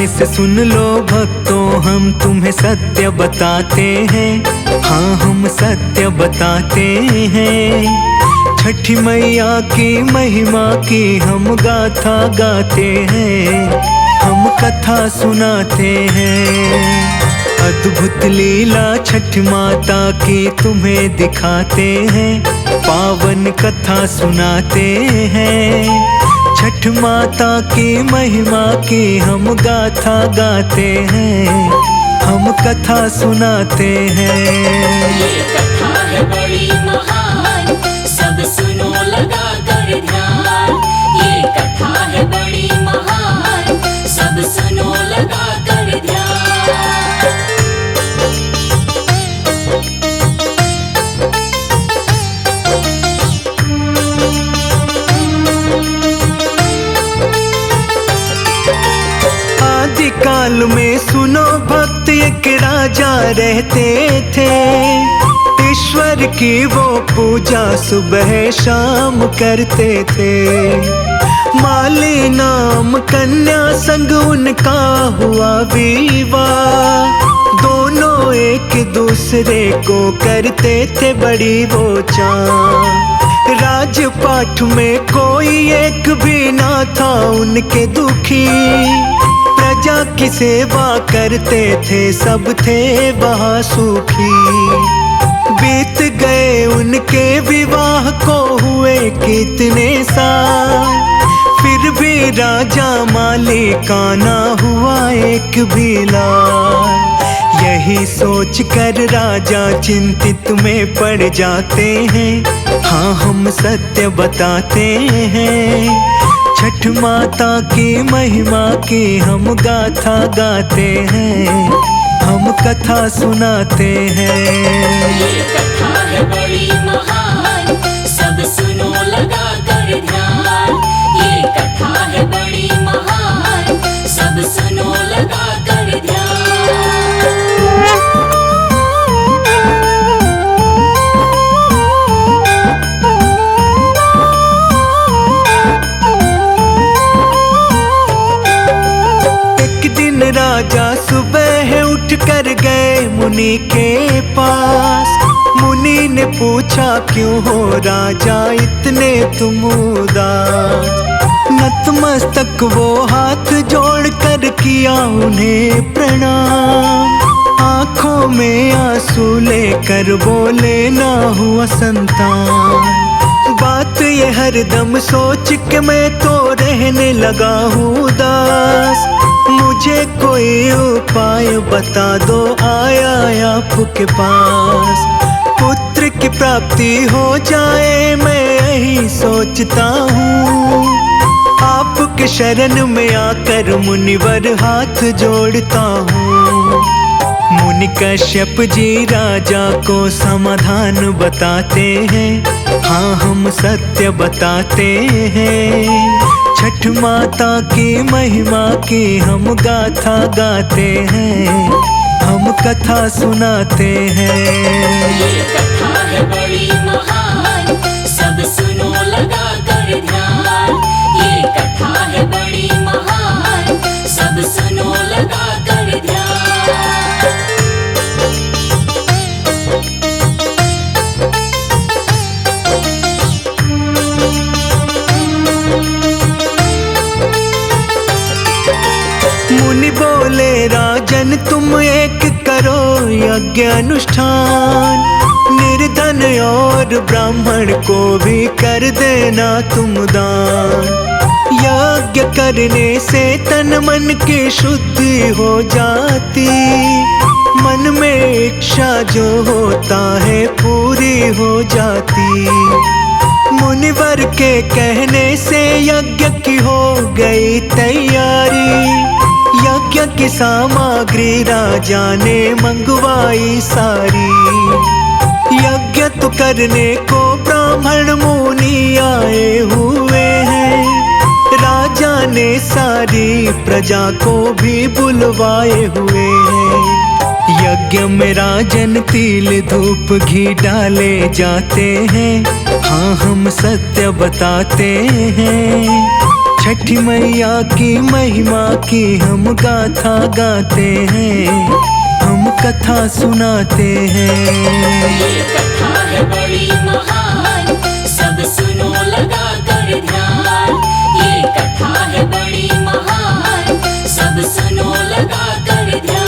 से सुन लो भक्तों, हम तुम्हें सत्य बताते हैं। हाँ हम सत्य बताते हैं। छठी मैया की महिमा की हम गाथा गाते हैं, हम कथा सुनाते हैं। अद्भुत लीला छठ माता की तुम्हें दिखाते हैं, पावन कथा सुनाते हैं। छठ माता की महिमा की हम गाथा गाते हैं, हम कथा सुनाते हैं। ये कथा है बड़ी महान, सब सुनो लगा कर ध्यान। ये कथा है बड़ी महान, सब सुनो लगा कर ध्यान। काल में सुनो भक्त, एक राजा रहते थे। ईश्वर की वो पूजा सुबह शाम करते थे। माली नाम कन्या संग उनका हुआ विवाह। दोनों एक दूसरे को करते थे बड़ी वो चाह। राजपाट में कोई एक भी ना था उनके दुखी। प्रजा की सेवा करते थे, सब थे वहाँ सुखी। बीत गए उनके विवाह को हुए कितने साल, फिर भी राजा मालिकाना हुआ एक भी लाल। यही सोच कर राजा चिंतित में पड़ जाते हैं। हाँ हम सत्य बताते हैं। छठ माता की महिमा की हम गाथा गाते हैं, हम कथा सुनाते हैं। ये कथा है बड़ी महान, सब सुनो लगा कर ध्यान। ये कथा है बड़ी महान, सब सुनो लगा कर ध्यान। राजा सुबह उठ कर गए मुनि के पास। मुनि ने पूछा क्यों हो राजा इतने तुम उदास। नतमस्तक वो हाथ जोड़ कर किया उन्हें प्रणाम। आंखों में आंसू लेकर बोले ना हुआ संतान। बात ये हरदम सोच के मैं तो रहने लगा हूँ उदास। मुझे कोई उपाय बता दो आया आपके पास। पुत्र की प्राप्ति हो जाए मैं यही सोचता हूँ। आपके शरण में आकर मुनिवर हाथ जोड़ता हूँ। मुनि कश्यप जी राजा को समाधान बताते हैं। हाँ हम सत्य बताते हैं। छठ माता की महिमा की हम गाथा गाते हैं, हम कथा सुनाते हैं। ये कथा है बड़ी महान, सब सुनो लगा कर ध्यान। ये कथा है बड़ी महान, सब सुनो लगा कर ध्यान। मुनि बोले राजन तुम एक करो यज्ञ अनुष्ठान। निर्धन और ब्राह्मण को भी कर देना तुम दान। यज्ञ करने से तन मन की शुद्धि हो जाती। मन में इच्छा जो होता है पूरी हो जाती। मुनिवर के कहने से यज्ञ की हो गई तैयारी। यज्ञ की सामग्री राजा ने मंगवाई सारी। यज्ञ तो करने को ब्राह्मण मुनि आए हुए हैं। राजा ने सारी प्रजा को भी बुलवाए हुए हैं। यज्ञ में राजन तिल धूप घी डाले जाते हैं। हाँ हम सत्य बताते हैं। छठी मैया की महिमा की हम गाथा गाते हैं, हम कथा सुनाते हैं। ये कथा है बड़ी महान, सब सुनो लगा कर ध्यान। ये कथा है बड़ी महान, सब सुनो लगा कर ध्यान।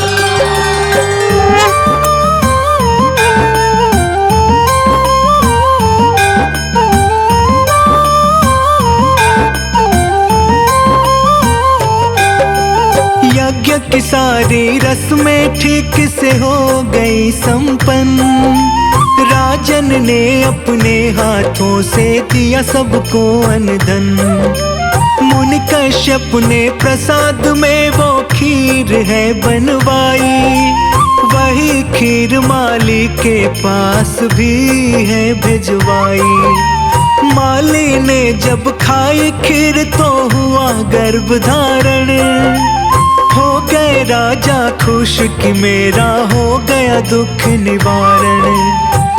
यज्ञ की सारी रस्में ठीक से हो गई संपन्न, राजन ने अपने हाथों से दिया सबको अनधन। मुनि कश्यप ने प्रसाद में वो खीर है बनवाई, वही खीर माली के पास भी है भिजवाई। माली ने जब खाई खीर तो हुआ गर्भ धारण, हो गए राजा खुश कि मेरा हो गया दुख निवारण।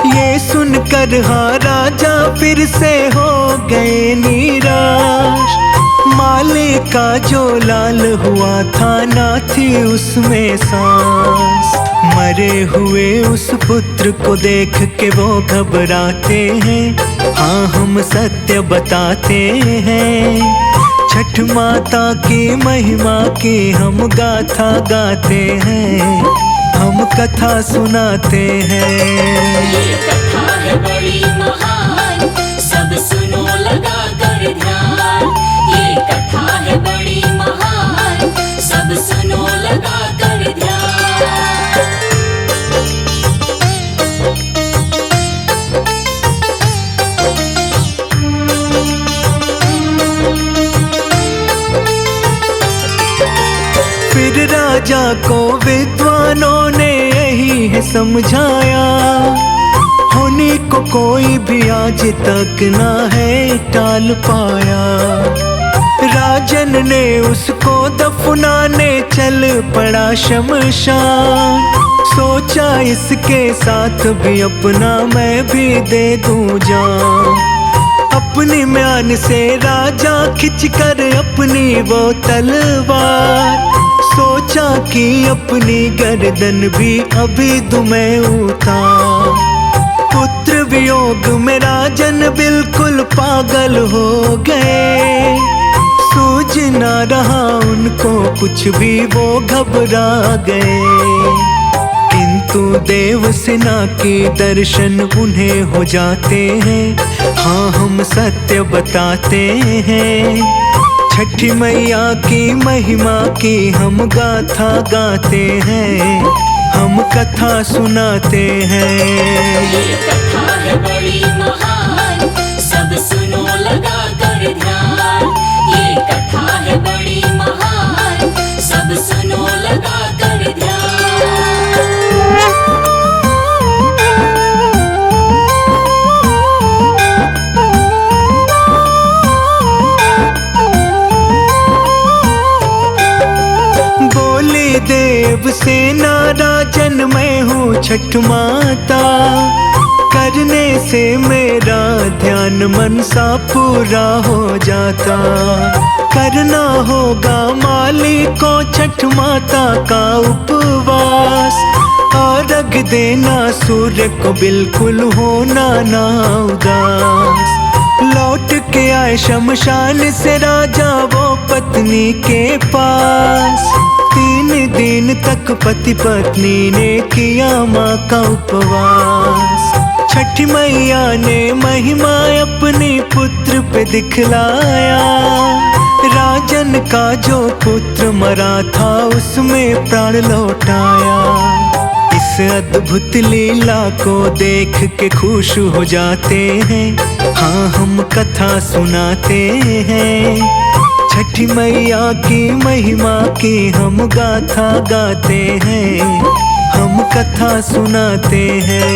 ये सुनकर हाँ राजा फिर से हो गए निराश, माली का जो लाल हुआ था ना थी उसमें सांस। मरे हुए उस पुत्र को देख के वो घबराते हैं, हाँ हम सत्य बताते हैं। छठ माता की महिमा की हम गाथा गाते हैं, हम कथा सुनाते हैं। ये कथा है बड़ी महान, सब सुनो लगा कर ध्यान। ये कथा है बड़ी महान, सब सुनो लगा कर ध्यान। फिर राजा को विद्वानों ने यही है समझाया, होने को कोई भी आज तक ना है टाल पाया। राजन ने उसको दफनाने चल पड़ा शमशान, सोचा इसके साथ भी अपना मैं भी दे दूं जान। अपनी म्यान से राजा खिंच कर अपनी वो तलवार, सोचा कि अपनी गर्दन भी अभी दूं मैं उतार। पुत्र वियोग में राजन बिल्कुल पागल हो गए, सूझ ना रहा उनको कुछ भी वो घबरा गए। किंतु देव सेना के दर्शन उन्हें हो जाते हैं, हाँ हम सत्य बताते हैं। छठी मैया की महिमा की हम गाथा गाते हैं, हम कथा सुनाते हैं। ये कथा है बड़ी महान, सब सुनो लगा कर ध्यान। ये कथा है बड़ी महान, सब सुनो लगा कर ध्यान। देव सेना राजन मैं हूँ छठ माता, करने से मेरा ध्यान मन सा पूरा हो जाता। करना होगा माली को छठ माता का उपवास, और अर्घ देना सूर्य को बिल्कुल होना ना उदास। लौट के आए शमशान से राजा वो पत्नी के पास, 3 दिन तक पति पत्नी ने किया माँ का उपवास। छठी मैया ने महिमा अपने पुत्र पे दिखलाया, राजन का जो पुत्र मरा था उसमें प्राण लौटाया। इस अद्भुत लीला को देख के खुश हो जाते हैं, हाँ हम कथा सुनाते हैं। छठी मैया की महिमा की हम गाथा गाते हैं, हम कथा सुनाते हैं।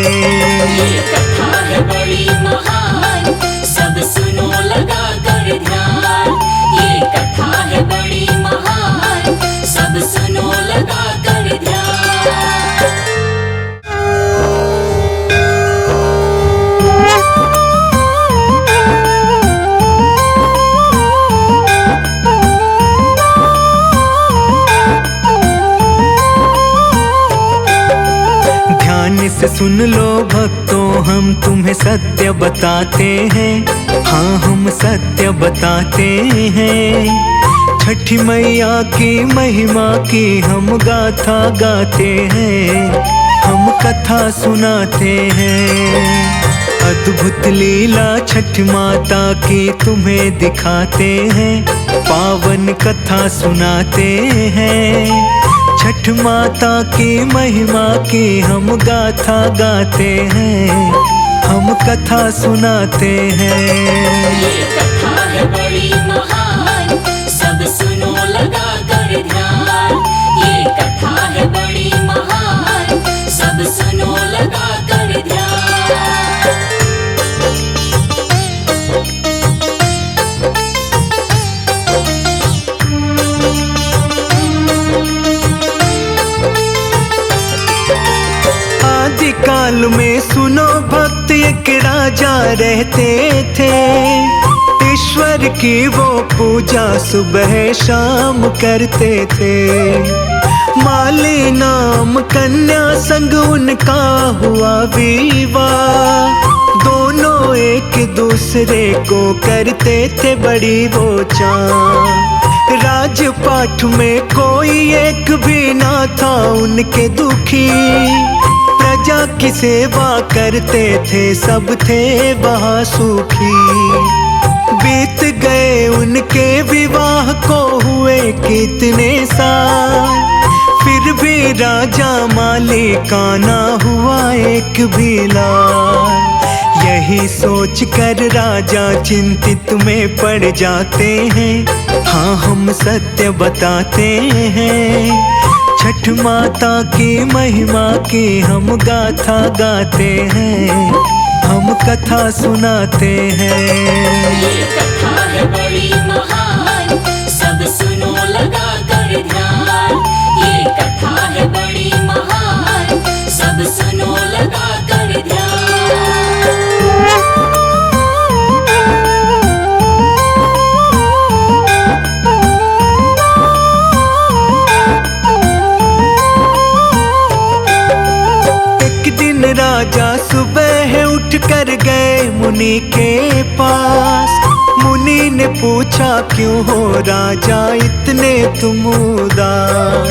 ये कथा है बड़ी महान, सब सुनो लगा कर ध्यान। ये कथा है बड़ी महान, सब सुनो लगा कर ध्यान। से सुन लो भक्तों, हम तुम्हें सत्य बताते हैं। हाँ हम सत्य बताते हैं। छठी मैया की महिमा की हम गाथा गाते हैं, हम कथा सुनाते हैं। अद्भुत लीला छठ माता की तुम्हें दिखाते हैं, पावन कथा सुनाते हैं। छठ माता की महिमा की हम गाथा गाते हैं, हम कथा सुनाते हैं। ये कथा है बड़ी महान, सब सुनो लगा कर ध्यान। ये कथा है बड़ी महान, सब सुनो लगा कर ध्यान। काल में सुनो भक्त, एक राजा रहते थे। ईश्वर की वो पूजा सुबह शाम करते थे। माली नाम कन्या संग उनका हुआ विवाह। दोनों एक दूसरे को करते थे बड़ी वो चाह। राजपाट में कोई एक भी ना था उनके दुखी। प्रजा की सेवा करते थे, सब थे वहाँ सुखी। बीत गए उनके विवाह को हुए कितने साल, फिर भी राजा माली का ना हुआ एक भी लाल। यही सोच कर राजा चिंतित में पड़ जाते हैं। हाँ हम सत्य बताते हैं। छठ माता की महिमा की हम गाथा गाते हैं, हम कथा सुनाते हैं। ये कथा है बड़ी महान, सब सुनो लगा कर ध्यान। ये कथा है बड़ी महान, सब सुनो लगा कर ध्यान। राजा सुबह उठ कर गए मुनि के पास। मुनि ने पूछा क्यों हो राजा इतने तुम उदास।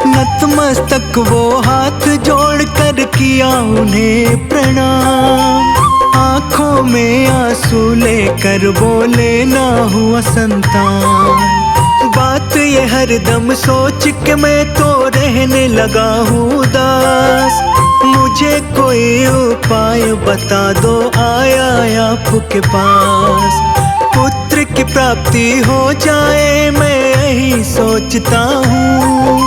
नतमस्तक वो हाथ जोड़ कर किया उन्हें प्रणाम। आंखों में आंसू लेकर बोले ना हुआ संतान। बात ये हरदम सोच के मैं तो रहने लगा हूँ उदास। मुझे कोई उपाय बता दो आया आपके पास। पुत्र की प्राप्ति हो जाए मैं यही सोचता हूँ।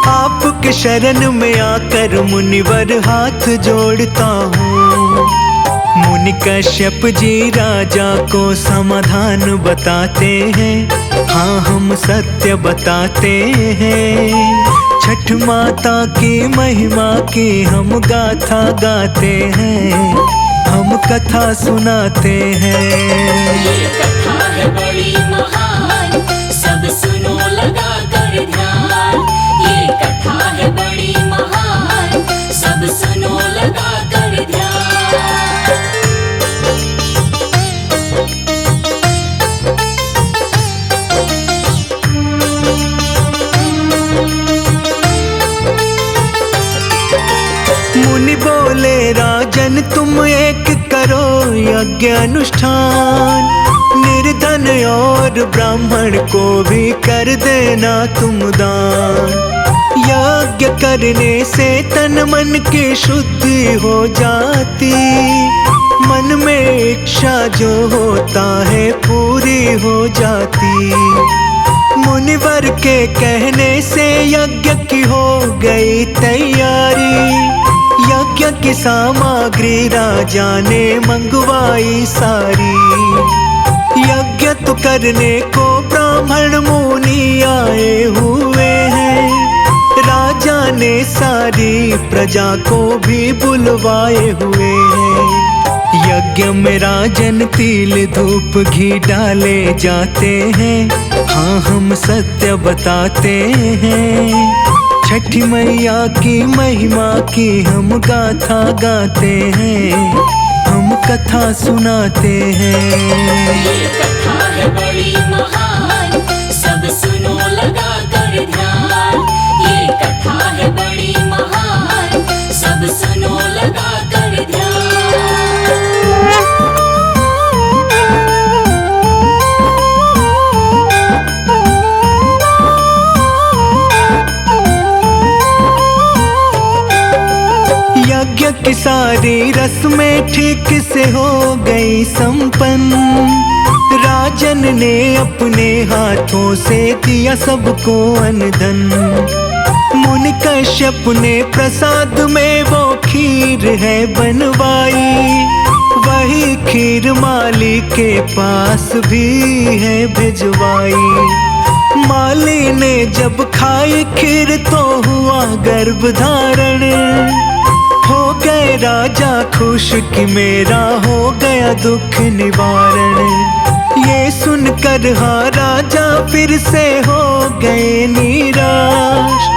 आपके शरण में आकर मुनिवर हाथ जोड़ता हूँ। मुनि कश्यप जी राजा को समाधान बताते हैं। हाँ हम सत्य बताते हैं। छठ माता की महिमा की हम गाथा गाते हैं, हम कथा सुनाते हैं। ये कथा है बड़ी महान, सब सुनो लगा कर ध्यान। ये कथा है बड़ी महान, सब सुनो लगा कर ध्यान। मुनि बोले राजन तुम एक करो यज्ञ अनुष्ठान। निर्धन और ब्राह्मण को भी कर देना तुम दान। यज्ञ करने से तन मन की शुद्धि हो जाती। मन में इच्छा जो होता है पूरी हो जाती। मुनिवर के कहने से यज्ञ की हो गई तैयारी। यज्ञ की सामग्री राजा ने मंगवाई सारी। यज्ञ तो करने को ब्राह्मण मुनि आए हुए हैं। राजा ने सारी प्रजा को भी बुलवाए हुए हैं। यज्ञ में राजन तिल धूप घी डाले जाते हैं। हाँ हम सत्य बताते हैं। छठी मैया की महिमा की हम गाथा गाते हैं, हम कथा सुनाते हैं। ये कथा है बड़ी महान, सब सुनो लगा कर ध्यान। ये कथा है बड़ी महान, सब सुनो लगा कर ध्यान। यज्ञ की सारी रस्में ठीक से हो गई संपन्न। राजन ने अपने हाथों से दिया सबको अन्न-धन। मुनि कश्यप ने प्रसाद में वो खीर है बनवाई, वही खीर माली के पास भी है भिजवाई। माली ने जब खाई खीर तो हुआ गर्भ धारण, हो गए राजा खुश कि मेरा हो गया दुख निवारण। ये सुनकर हाँ राजा फिर से हो गए निराश।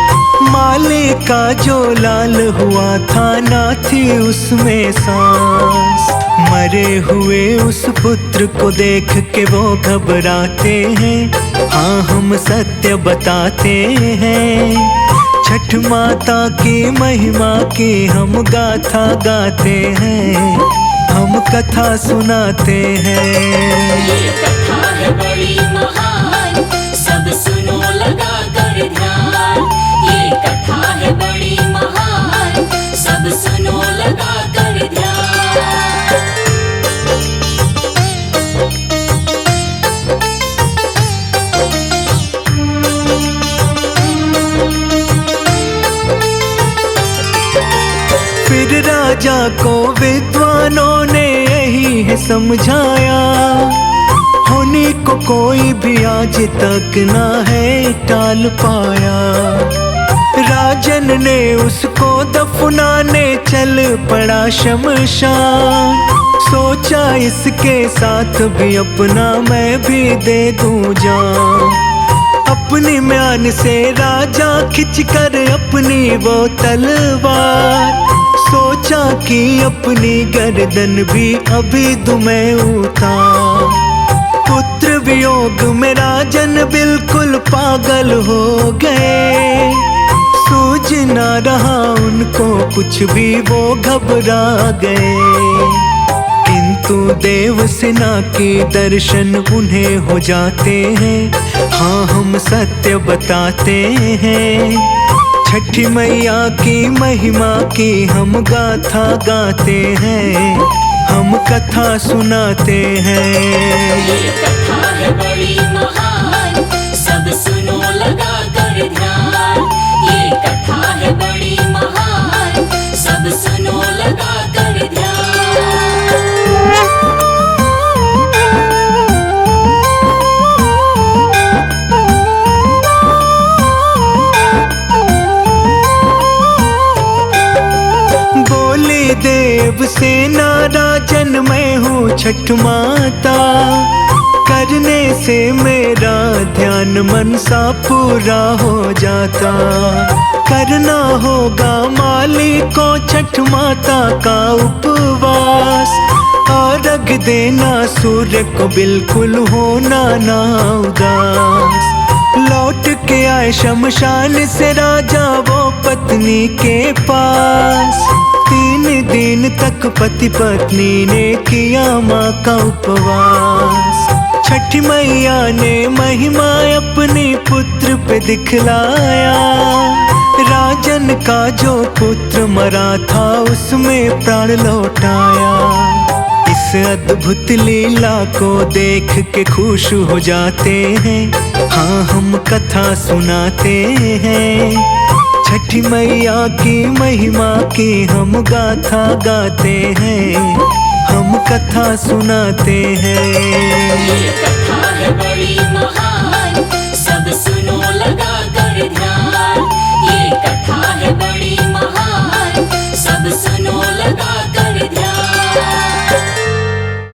माली का जो लाल हुआ था ना थी उसमें सांस। मरे हुए उस पुत्र को देख के वो घबराते हैं, हाँ हम सत्य बताते हैं। छठ माता की महिमा की हम गाथा गाते हैं, हम कथा सुनाते हैं। ये कथा है बड़ी महान, सब सुनो लगा कर ध्यान। ये कथा है बड़ी महान, सब सुनो लगा कर ध्यान। फिर राजा को विद्वानों ने यही है समझाया, होने को कोई भी आज तक ना है टाल पाया। राजन ने उसको दफनाने चल पड़ा शमशान। सोचा इसके साथ भी अपना मैं भी दे दूं जान। अपनी म्यान से राजा खिंच कर अपनी वो तलवार, सोचा कि अपनी गर्दन भी अभी दूं मैं उतार। पुत्र वियोग में राजन बिल्कुल पागल हो गए, सूझ ना रहा उनको कुछ भी वो घबरा गए। किंतु देव सेना के दर्शन उन्हें हो जाते हैं, हाँ हम सत्य बताते हैं। छठी मैया की महिमा की हम गाथा गाते हैं, हम कथा सुनाते हैं। ये कथा है बड़ी महान, सब सुनो लगा कर ध्यान। ये कथा है बड़ी महान, सब सुनो लगा कर ध्यान। देव सेना राजन मैं हूँ छठ माता, करने से मेरा ध्यान मन सा पूरा हो जाता। करना होगा माली को छठ माता का उपवास, और अर्घ देना सूर्य को बिल्कुल होना ना उदास। लौट के आए शमशान से राजा वो पत्नी के पास, 3 दिन तक पति पत्नी ने किया माँ का उपवास। छठी मैया ने महिमा अपने पुत्र पे दिखलाया, राजन का जो पुत्र मरा था उसमें प्राण लौटाया। इस अद्भुत लीला को देख के खुश हो जाते हैं, हाँ हम कथा सुनाते हैं। छठी मैया की महिमा की हम गाथा गाते हैं, हम कथा सुनाते हैं। ये कथा है बड़ी महान, सब सुनो लगा कर ध्यान।